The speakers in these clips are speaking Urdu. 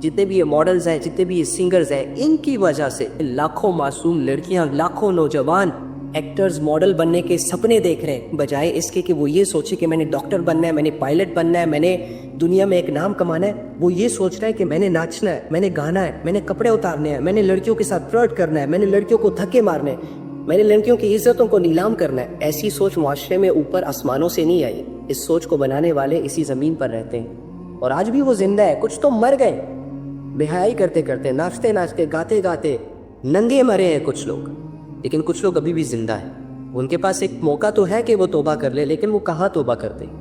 جتنے بھی یہ ماڈلز ہیں، جتنے بھی یہ سنگرز ہیں، ان کی وجہ سے لاکھوں معصوم لڑکیاں، لاکھوں نوجوان ایکٹرز، ماڈل بننے کے سپنے دیکھ رہے ہیں، بجائے اس کے کہ وہ یہ سوچے کہ میں نے ڈاکٹر بننا ہے، میں نے پائلٹ بننا ہے، میں نے دنیا میں ایک نام کمانا ہے. وہ یہ سوچ رہا ہے کہ میں نے ناچنا ہے، میں نے گانا ہے، میں نے کپڑے اتارنے ہیں، میں نے لڑکیوں کے ساتھ فلرٹ کرنا ہے، میں نے لڑکیوں کو دھکے مارنے ہیں، میں نے لڑکیوں کی عزتوں کو نیلام کرنا ہے. ایسی سوچ معاشرے میں اوپر آسمانوں سے نہیں آئی. اس سوچ کو بنانے والے اسی زمین پر رہتے ہیں، اور آج بھی وہ زندہ ہے. کچھ تو مر گئے بے حیائی کرتے کرتے، ناچتے ناچتے، گاتے گاتے ننگے مرے ہیں کچھ لوگ، لیکن کچھ لوگ ابھی بھی زندہ ہیں. ان کے پاس ایک موقع تو ہے کہ وہ توبہ کر لے، لیکن وہ کہاں توبہ کرتے ہیں.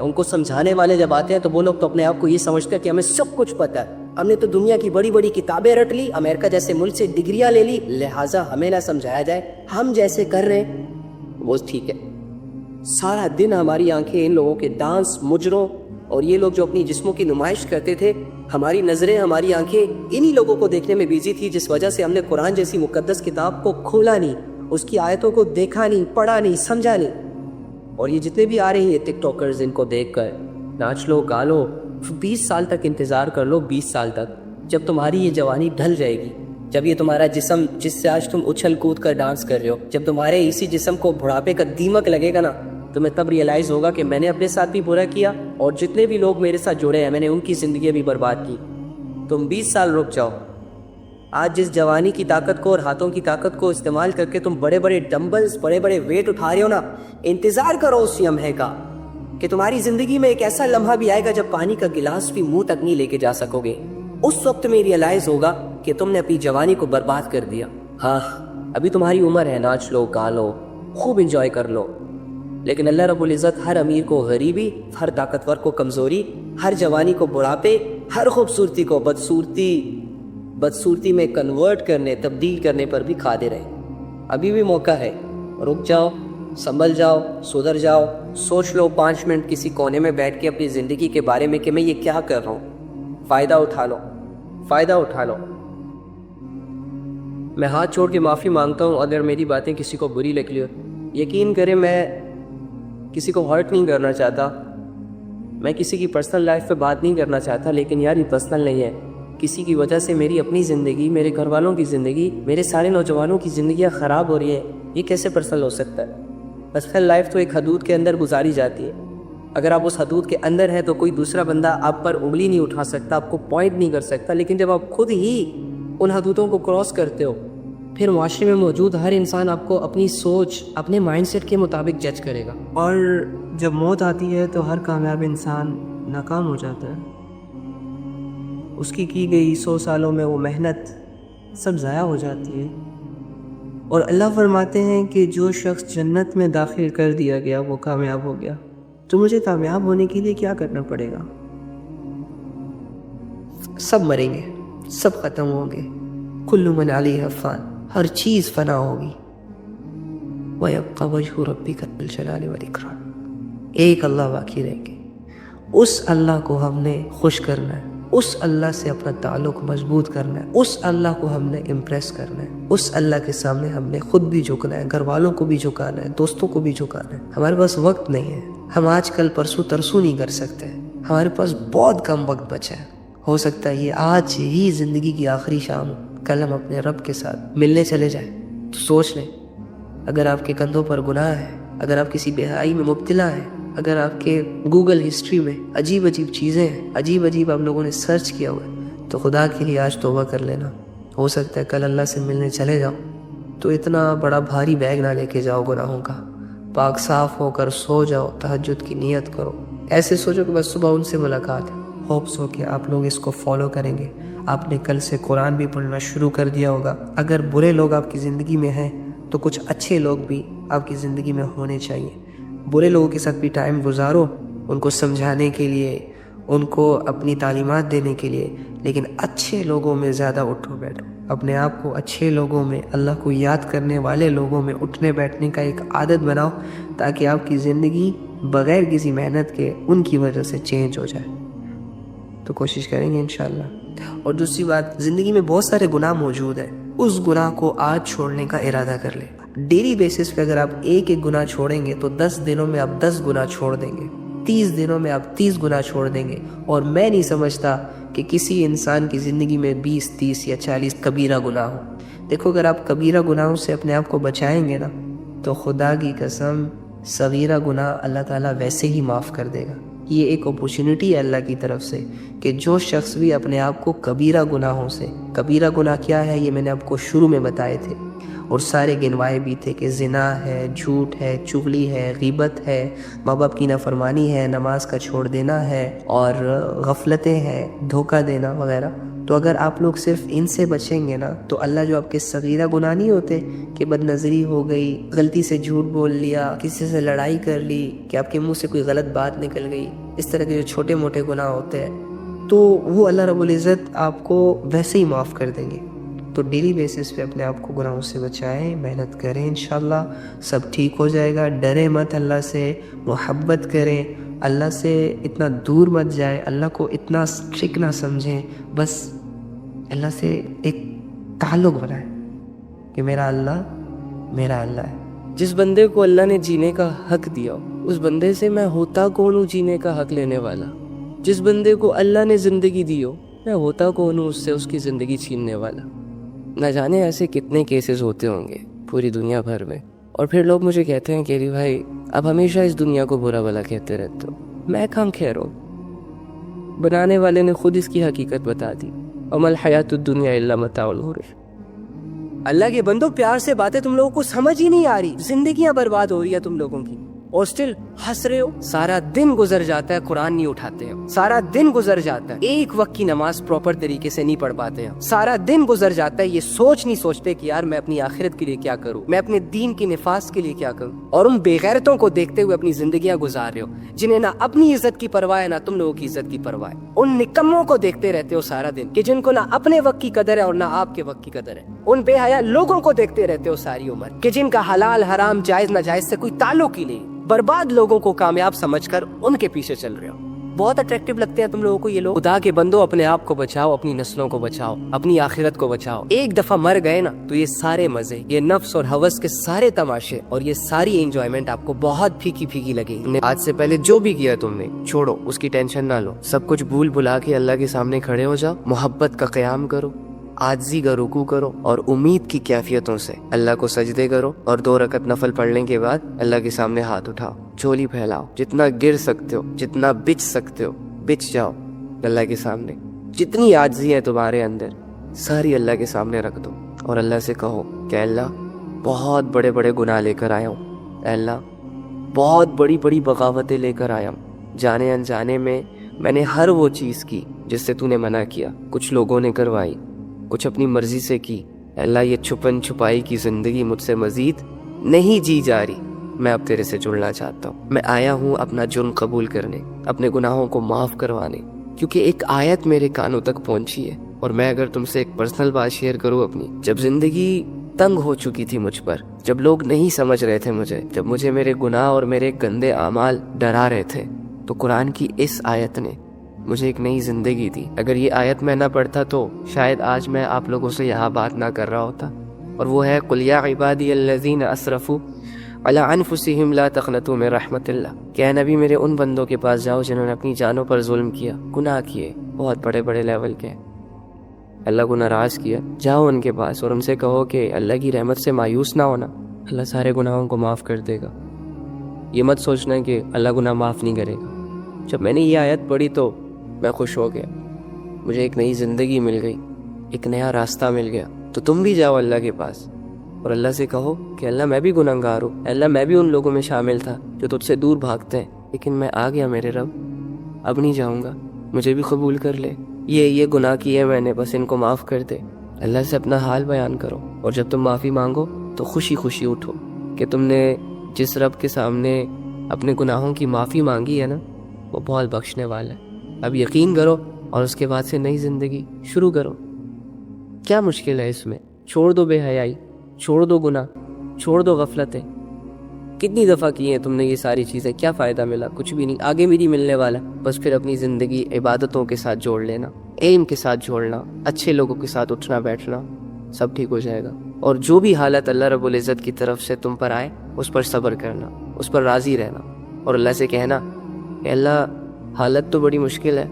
ان کو سمجھانے والے جب آتے ہیں تو وہ لوگ تو اپنے آپ کو یہ سمجھتے ہیں کہ ہمیں سب کچھ پتہ ہے، ہم نے تو دنیا کی بڑی بڑی کتابیں رٹ لی، امریکہ جیسے ملک سے ڈگریاں لے لی، لہٰذا ہمیں نہ سمجھایا جائے، ہم جیسے کر رہے ہیں وہ ٹھیک ہے. سارا دن ہماری آنکھیں ان لوگوں کے ڈانس، مجروں اور یہ لوگ جو اپنی جسموں کی نمائش کرتے تھے، ہماری نظریں، ہماری آنکھیں انہی لوگوں کو دیکھنے میں بیزی تھی، جس وجہ سے ہم نے قرآن جیسی مقدس کتاب کو کھولا نہیں، اس کی آیتوں کو دیکھا نہیں، پڑھا نہیں، سمجھا نہیں. اور یہ جتنے بھی آ رہے ہیں یہ ٹک ٹاکرز، ان کو دیکھ کر ناچ لو، گا لو. 20 سال تک انتظار کر لو، 20 سال تک، جب تمہاری یہ جوانی ڈھل جائے گی، جب یہ تمہارا جسم جس سے آج تم اچھل کود کر ڈانس کر رہے ہو، جب تمہارے اسی جسم کو بڑھاپے کا دیمک لگے گا نا، تمہیں تب ریئلائز ہوگا کہ میں نے اپنے ساتھ بھی برا کیا، اور جتنے بھی لوگ میرے ساتھ جڑے ہیں میں نے ان کی زندگی بھی برباد کی. تم 20 سال رک جاؤ. آج جس جوانی کی طاقت کو اور ہاتھوں کی طاقت کو استعمال کر کے تم بڑے بڑے ڈمبلز، بڑے بڑے ویٹ اٹھا رہے ہو نا، انتظار کرو اس لمحے کا کہ تمہاری زندگی میں ایک ایسا لمحہ بھی آئے گا جب پانی کا گلاس بھی منہ تک نہیں لے کے جا سکو گے. اس وقت میں ریئلائز ہوگا کہ تم نے اپنی جوانی کو برباد کر دیا. ہاں ابھی تمہاری عمر ہے، ناچ لو، گا لو، خوب انجوائے کر لو، لیکن اللہ رب العزت ہر امیر کو غریبی، ہر طاقتور کو کمزوری، ہر جوانی کو بڑھاپے، ہر خوبصورتی کو بدصورتی میں کنورٹ کرنے، تبدیل کرنے پر بھی قادر ہے. ابھی بھی موقع ہے، رک جاؤ، سنبھل جاؤ، سدھر جاؤ، سوچ لو 5 منٹ کسی کونے میں بیٹھ کے اپنی زندگی کے بارے میں کہ میں یہ کیا کر رہا ہوں. فائدہ اٹھا لو. میں ہاتھ چھوڑ کے معافی مانگتا ہوں اگر میری باتیں کسی کو بری لگ لی. یقین کریں میں کسی کو ہرٹ نہیں کرنا چاہتا، میں کسی کی پرسنل لائف پہ بات نہیں کرنا چاہتا، لیکن یار یہ پرسنل نہیں ہے. کسی کی وجہ سے میری اپنی زندگی، میرے گھر والوں کی زندگی، میرے سارے نوجوانوں کی زندگیاں خراب ہو رہی ہیں. یہ کیسے پرسنل ہو سکتا ہے؟ پرسنل لائف تو ایک حدود کے اندر گزاری جاتی ہے. اگر آپ اس حدود کے اندر ہیں تو کوئی دوسرا بندہ آپ پر انگلی نہیں اٹھا سکتا، آپ کو پوائنٹ نہیں کر سکتا. لیکن جب آپ خود ہی ان حدودوں کو کراس کرتے ہو، پھر معاشرے میں موجود ہر انسان آپ کو اپنی سوچ، اپنے مائنڈ سیٹ کے مطابق جج کرے گا. اور جب موت آتی ہے تو ہر کامیاب انسان ناکام ہو جاتا ہے. اس کی گئی 100 سالوں میں وہ محنت سب ضائع ہو جاتی ہے. اور اللہ فرماتے ہیں کہ جو شخص جنت میں داخل کر دیا گیا وہ کامیاب ہو گیا. تو مجھے کامیاب ہونے کے لیے کیا کرنا پڑے گا؟ سب مریں گے، سب ختم ہوں گے. کل من علیہا فان، ہر چیز فنا ہوگی. وَيَبْقَى وَجْهُ رَبِّكَ ذُو الْجَلَالِ وَالْإِكْرَامِ. ایک اللہ باقی رہیں گے. اس اللہ کو ہم نے خوش کرنا ہے، اس اللہ سے اپنا تعلق مضبوط کرنا ہے، اس اللہ کو ہم نے امپریس کرنا ہے، اس اللہ کے سامنے ہم نے خود بھی جھکنا ہے، گھر والوں کو بھی جھکانا ہے، دوستوں کو بھی جھکانا ہے. ہمارے پاس وقت نہیں ہے، ہم آج کل پرسوں ترسوں نہیں کر سکتے. ہمارے پاس بہت کم وقت بچا ہے. ہو سکتا ہے یہ آج ہی زندگی کی آخری شام ہو، کل ہم اپنے رب کے ساتھ ملنے چلے جائیں. تو سوچ لیں، اگر آپ کے کندھوں پر گناہ ہے، اگر آپ کسی بے حیائی میں مبتلا ہیں، اگر آپ کے گوگل ہسٹری میں عجیب چیزیں ہیں، عجیب آپ لوگوں نے سرچ کیا ہوا ہے، تو خدا کے لیے آج توبہ کر لینا. ہو سکتا ہے کل اللہ سے ملنے چلے جاؤ تو اتنا بڑا بھاری بیگ نہ لے کے جاؤ گناہوں کا. پاک صاف ہو کر سو جاؤ، تہجد کی نیت کرو. ایسے سوچو کہ بس صبح ان سے ملاقات ہے. ہوپس ہو کہ آپ لوگ اس کو فالو کریں گے. آپ نے کل سے قرآن بھی پڑھنا شروع کر دیا ہوگا. اگر برے لوگ آپ کی زندگی میں ہیں تو کچھ اچھے لوگ بھی آپ کی زندگی میں ہونے چاہیے. برے لوگوں کے ساتھ بھی ٹائم گزارو، ان کو سمجھانے کے لیے، ان کو اپنی تعلیمات دینے کے لیے، لیکن اچھے لوگوں میں زیادہ اٹھو بیٹھو. اپنے آپ کو اچھے لوگوں میں، اللہ کو یاد کرنے والے لوگوں میں اٹھنے بیٹھنے کا ایک عادت بناؤ، تاکہ آپ کی زندگی بغیر کسی محنت کے ان کی وجہ سے چینج ہو جائے. تو کوشش کریں گے انشاءاللہ. اور دوسری بات، زندگی میں بہت سارے گناہ موجود ہیں، اس گناہ کو آج چھوڑنے کا ارادہ کر لیں. ڈیلی بیسس پہ اگر آپ ایک گناہ چھوڑیں گے تو 10 دنوں میں آپ 10 گناہ چھوڑ دیں گے. 30 دنوں میں آپ 30 گناہ چھوڑ دیں گے. اور میں نہیں سمجھتا کہ کسی انسان کی زندگی میں 20, 30 یا 40 کبیرہ گناہ ہو. دیکھو اگر آپ کبیرہ گناہوں سے اپنے آپ کو بچائیں گے نا تو خدا کی قسم صغیرہ گناہ اللہ تعالیٰ ویسے ہی معاف کر دے گا. یہ ایک اپورچونٹی ہے اللہ کی طرف سے کہ جو شخص بھی اپنے آپ کو کبیرہ گناہوں سے، کبیرہ گناہ کیا ہے یہ میں نے آپ کو شروع میں بتائے تھے اور سارے گنوائے بھی تھے کہ زنا ہے، جھوٹ ہے، چغلی ہے، غیبت ہے، ماں باپ کی نافرمانی ہے، نماز کا چھوڑ دینا ہے اور غفلتیں ہیں، دھوکہ دینا وغیرہ. تو اگر آپ لوگ صرف ان سے بچیں گے نا تو اللہ جو آپ کے صغیرہ گناہ نہیں ہوتے کہ بد نظری ہو گئی، غلطی سے جھوٹ بول لیا، کسی سے لڑائی کر لی، کہ آپ کے منہ سے کوئی غلط بات نکل گئی، اس طرح کے جو چھوٹے موٹے گناہ ہوتے ہیں تو وہ اللہ رب العزت آپ کو ویسے ہی معاف کر دیں گے. تو ڈیلی بیسس پہ اپنے آپ کو گناہوں سے بچائیں، محنت کریں، انشاءاللہ سب ٹھیک ہو جائے گا. ڈریں مت اللہ سے، محبت کریں، اللہ سے اتنا دور مت جائیں، اللہ کو اتنا اسٹرکٹ نہ سمجھیں، بس اللہ سے ایک تعلق بنائیں کہ میرا اللہ ہے. جس بندے کو اللہ نے جینے کا حق دیا اس بندے سے میں ہوتا کون ہوں جینے کا حق لینے والا. جس بندے کو اللہ نے زندگی دی ہو میں ہوتا کون ہوں اس سے اس کی زندگی چھیننے والا. نہ جانے ایسے کتنے کیسز ہوتے ہوں گے پوری دنیا بھر میں، اور پھر لوگ مجھے کہتے ہیں کہ بھائی اب ہمیشہ اس دنیا کو برا بھلا کہتے رہتے ہو. میں کہاں کہہ رہا ہوں، بنانے والے نے خود اس کی حقیقت بتا دی. وما الحیات الدنیا الا متاع الغرور. اللہ کے بندوں پیار سے باتیں تم لوگوں کو سمجھ ہی نہیں آ رہی، زندگیاں برباد ہو رہی ہے تم لوگوں کی اور سٹل ہنس رہے ہو. سارا دن گزر جاتا ہے قرآن نہیں اٹھاتے ہیں، سارا دن گزر جاتا ہے ایک وقت کی نماز پراپر طریقے سے نہیں پڑھ پاتے ہیں، سارا دن گزر جاتا ہے یہ سوچ نہیں سوچتے کہ یار میں اپنی آخرت کے لیے کیا کروں، میں اپنے دین کی نفاذ کے لیے کیا کروں. اور ان بے غیرتوں کو دیکھتے ہوئے اپنی زندگیاں گزار رہے ہو جنہیں نہ اپنی عزت کی پرواہ ہے نہ تم لوگوں کی عزت کی پرواہ ہے. ان نکموں کو دیکھتے رہتے ہو سارا دن کہ جن کو نہ اپنے وقت کی قدر ہے اور نہ آپ کے وقت کی قدر ہے. ان بے حیا لوگوں کو دیکھتے رہتے ہو ساری عمر کہ جن کا حلال حرام جائز ناجائز سے کوئی تعلق ہی نہیں. برباد لوگوں کو کامیاب سمجھ کر ان کے پیچھے چل رہے ہو. بہت اٹریکٹیو لگتے ہیں تم لوگوں کو یہ لوگ. خدا کے بندوں اپنے آپ کو بچاؤ، اپنی نسلوں کو بچاؤ، اپنی آخرت کو بچاؤ. ایک دفعہ مر گئے نا تو یہ سارے مزے، یہ نفس اور ہوس کے سارے تماشے اور یہ ساری انجوائمنٹ آپ کو بہت پھیکی پھیکی لگے گی. آج سے پہلے جو بھی کیا تم نے چھوڑو، اس کی ٹینشن نہ لو، سب کچھ بھول بھلا کے اللہ کے سامنے کھڑے ہو جاؤ، محبت کا قیام کرو، عاجزی کا رکوع کرو اور امید کی کیفیتوں سے اللہ کو سجدے کرو. اور 2 رکعت نفل پڑھنے کے بعد اللہ کے سامنے ہاتھ اٹھاؤ، جھولی پھیلاؤ، جتنا گر سکتے ہو، جتنا بچ سکتے ہو بچ جاؤ اللہ کے سامنے. جتنی عاجزی ہے تمہارے اندر ساری اللہ کے سامنے رکھ دو اور اللہ سے کہو کہ اللہ بہت بڑے بڑے گناہ لے کر آیا ہوں، اے اللہ بہت بڑی بڑی بغاوتیں لے کر آیا ہوں، جانے انجانے میں نے ہر وہ چیز کی جس سے تو نے منع کیا، کچھ لوگوں نے کروائی، کچھ اپنی مرضی سے کی. اللہ یہ چھپن چھپائی کی زندگی مجھ سے مزید نہیں جی جا رہی، میں اب تیرے سے جڑنا چاہتا ہوں. میں آیا ہوں اپنا جرم قبول کرنے، اپنے گناہوں کو معاف کروانے، کیونکہ ایک آیت میرے کانوں تک پہنچی ہے. اور میں اگر تم سے ایک پرسنل بات شیئر کروں اپنی، جب زندگی تنگ ہو چکی تھی مجھ پر، جب لوگ نہیں سمجھ رہے تھے مجھے، جب مجھے میرے گناہ اور میرے گندے اعمال ڈرا رہے تھے، تو قرآن کی اس آیت نے مجھے ایک نئی زندگی دی. اگر یہ آیت میں نہ پڑھتا تو شاید آج میں آپ لوگوں سے یہاں بات نہ کر رہا ہوتا. اور وہ ہے قُلْ يَا عِبَادِيَ الَّذِينَ أَسْرَفُوا عَلَىٰ أَنفُسِهِمْ لَا تَقْنَطُوا مِن رَحْمَةِ اللَّهِ. کہ اے نبی میرے ان بندوں کے پاس جاؤ جنہوں نے اپنی جانوں پر ظلم کیا، گناہ کیے بہت بڑے بڑے لیول کے، اللہ کو ناراض کیا. جاؤ ان کے پاس اور ان سے کہو کہ اللہ کی رحمت سے مایوس نہ ہونا، اللہ سارے گناہوں کو معاف کر دے گا. یہ مت سوچنا کہ اللہ گناہ معاف نہیں کرے گا. جب میں نے یہ آیت پڑھی تو میں خوش ہو گیا، مجھے ایک نئی زندگی مل گئی، ایک نیا راستہ مل گیا. تو تم بھی جاؤ اللہ کے پاس اور اللہ سے کہو کہ اللہ میں بھی گنہگار ہوں، اللہ میں بھی ان لوگوں میں شامل تھا جو تجھ سے دور بھاگتے ہیں، لیکن میں آ گیا میرے رب، اب نہیں جاؤں گا، مجھے بھی قبول کر لے. یہ گناہ کیے میں نے، بس ان کو معاف کر دے. اللہ سے اپنا حال بیان کرو اور جب تم معافی مانگو تو خوشی خوشی اٹھو کہ تم نے جس رب کے سامنے اپنے گناہوں کی معافی مانگی ہے نا وہ بہت بخشنے والا ہے. اب یقین کرو اور اس کے بعد سے نئی زندگی شروع کرو. کیا مشکل ہے اس میں؟ چھوڑ دو بے حیائی، چھوڑ دو گناہ، چھوڑ دو غفلتیں. کتنی دفعہ کی ہیں تم نے یہ ساری چیزیں، کیا فائدہ ملا؟ کچھ بھی نہیں، آگے بھی نہیں ملنے والا. بس پھر اپنی زندگی عبادتوں کے ساتھ جوڑ لینا، علم کے ساتھ جوڑنا، اچھے لوگوں کے ساتھ اٹھنا بیٹھنا، سب ٹھیک ہو جائے گا. اور جو بھی حالت اللہ رب العزت کی طرف سے تم پر آئے اس پر صبر کرنا، اس پر راضی رہنا اور اللہ سے کہنا کہ اللہ حالت تو بڑی مشکل ہے،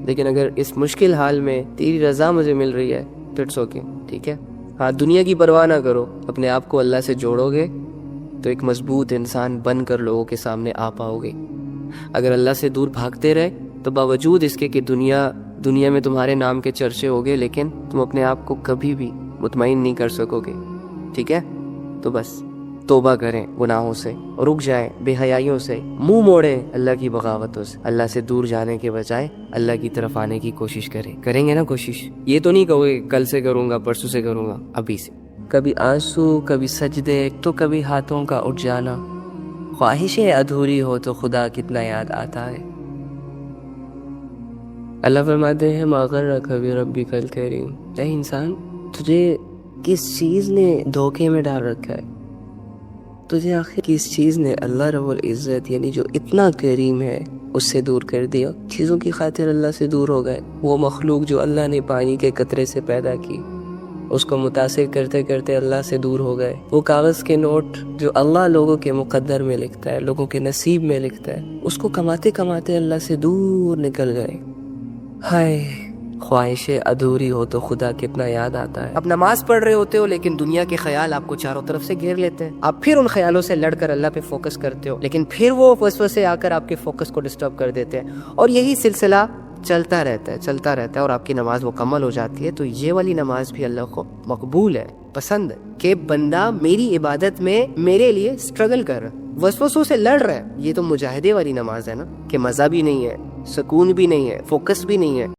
لیکن اگر اس مشکل حال میں تیری رضا مجھے مل رہی ہے تو اٹس اوکے، ٹھیک ہے۔ ہاں، دنیا کی پرواہ نہ کرو، اپنے آپ کو اللہ سے جوڑو گے تو ایک مضبوط انسان بن کر لوگوں کے سامنے آ پاؤ گے۔ اگر اللہ سے دور بھاگتے رہے تو باوجود اس کے کہ دنیا میں تمہارے نام کے چرچے ہوگے، لیکن تم اپنے آپ کو کبھی بھی مطمئن نہیں کر سکو گے، ٹھیک ہے۔ تو بس توبہ کریں گناہوں سے، رک جائیں بے حیائیوں سے، منہ موڑیں اللہ کی بغاوتوں سے، اللہ سے دور جانے کے بجائے اللہ کی طرف آنے کی کوشش کریں گے نا کوشش۔ یہ تو نہیں کہو گے کل سے کروں گا، پرسوں سے کروں گا، ابھی سے۔ کبھی آنسو، کبھی سجدے، تو کبھی ہاتھوں کا اٹھ جانا، خواہشیں ادھوری ہو تو خدا کتنا یاد آتا ہے۔ اللہ فرماتے ہیں ما غرک بربک الکریم، اے انسان تجھے کس چیز نے دھوکے میں ڈال رکھا ہے؟ تجھے آخر کس چیز نے اللہ رب العزت یعنی جو اتنا کریم ہے اس سے دور کر دیا؟ چیزوں کی خاطر اللہ سے دور ہو گئے۔ وہ مخلوق جو اللہ نے پانی کے قطرے سے پیدا کی، اس کو متاثر کرتے کرتے اللہ سے دور ہو گئے۔ وہ کاغذ کے نوٹ جو اللہ لوگوں کے مقدر میں لکھتا ہے، لوگوں کے نصیب میں لکھتا ہے، اس کو کماتے کماتے اللہ سے دور نکل گئے۔ ہائے، خواہشیں ادھوری ہو تو خدا کتنا یاد آتا ہے۔ اب نماز پڑھ رہے ہوتے ہو لیکن دنیا کے خیال آپ کو چاروں طرف سے گھیر لیتے ہیں، آپ پھر ان خیالوں سے لڑ کر اللہ پہ فوکس کرتے ہو، لیکن پھر وہ وسوسے آ کر آپ کے فوکس کو ڈسٹرب کر دیتے ہیں، اور یہی سلسلہ چلتا رہتا ہے اور آپ کی نماز مکمل ہو جاتی ہے۔ تو یہ والی نماز بھی اللہ کو مقبول ہے، پسند ہے کہ بندہ میری عبادت میں میرے لیے سٹرگل کر رہا ہے، وسوسوں سے لڑ رہا ہے۔ یہ تو مجاہدے والی نماز ہے نا، کہ مزہ بھی نہیں ہے، سکون بھی نہیں ہے، فوکس بھی نہیں ہے۔